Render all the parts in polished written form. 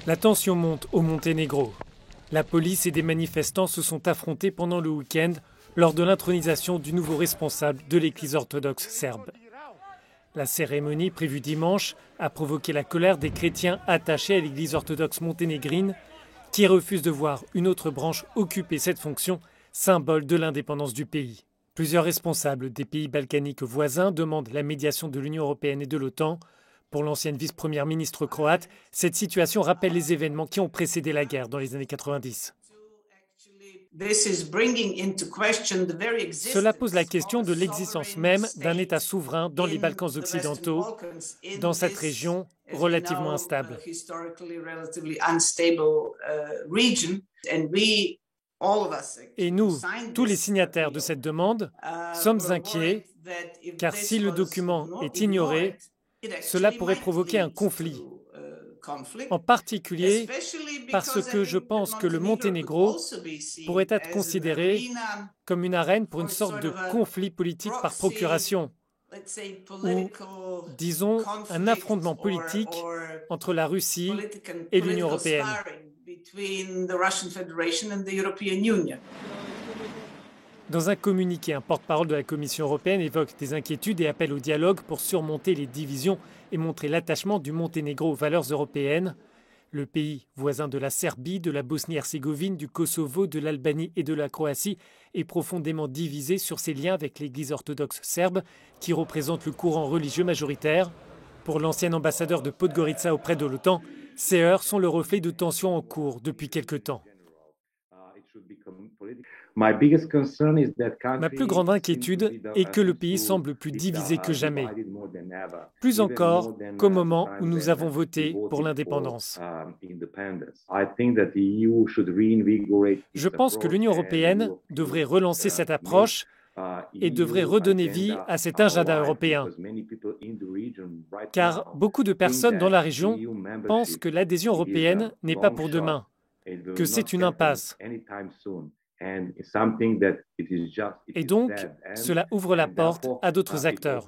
La tension monte au Monténégro. La police et des manifestants se sont affrontés pendant le week-end lors de l'intronisation du nouveau responsable de l'Église orthodoxe serbe. La cérémonie prévue dimanche a provoqué la colère des chrétiens attachés à l'Église orthodoxe monténégrine qui refusent de voir une autre branche occuper cette fonction, symbole de l'indépendance du pays. Plusieurs responsables des pays balkaniques voisins demandent la médiation de l'Union européenne et de l'OTAN. Pour l'ancienne vice-première ministre croate, cette situation rappelle les événements qui ont précédé la guerre dans les années 90. Cela pose la question de l'existence même d'un État souverain dans les Balkans occidentaux, dans cette région relativement instable. Et nous, tous les signataires de cette demande, sommes inquiets, car si le document est ignoré, cela pourrait provoquer un conflit. En particulier parce que je pense que le Monténégro pourrait être considéré comme une arène pour une sorte de conflit politique par procuration, ou, disons, un affrontement politique entre la Russie et l'Union européenne. Dans un communiqué, un porte-parole de la Commission européenne évoque des inquiétudes et appelle au dialogue pour surmonter les divisions et montrer l'attachement du Monténégro aux valeurs européennes. Le pays voisin de la Serbie, de la Bosnie-Herzégovine, du Kosovo, de l'Albanie et de la Croatie est profondément divisé sur ses liens avec l'Église orthodoxe serbe, qui représente le courant religieux majoritaire. Pour l'ancien ambassadeur de Podgorica auprès de l'OTAN, ces heurts sont le reflet de tensions en cours depuis quelque temps. Ma plus grande inquiétude est que le pays semble plus divisé que jamais, plus encore qu'au moment où nous avons voté pour l'indépendance. Je pense que l'Union européenne devrait relancer cette approche et devrait redonner vie à cet agenda européen. Car beaucoup de personnes dans la région pensent que l'adhésion européenne n'est pas pour demain, que c'est une impasse. Et donc, cela ouvre la porte à d'autres acteurs.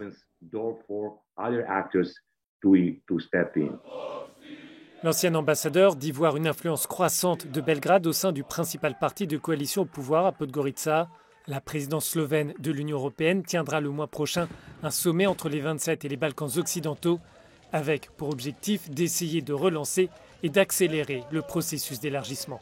L'ancien ambassadeur dit voir une influence croissante de Belgrade au sein du principal parti de coalition au pouvoir à Podgorica. La présidence slovène de l'Union européenne tiendra le mois prochain un sommet entre les 27 et les Balkans occidentaux, avec pour objectif d'essayer de relancer et d'accélérer le processus d'élargissement.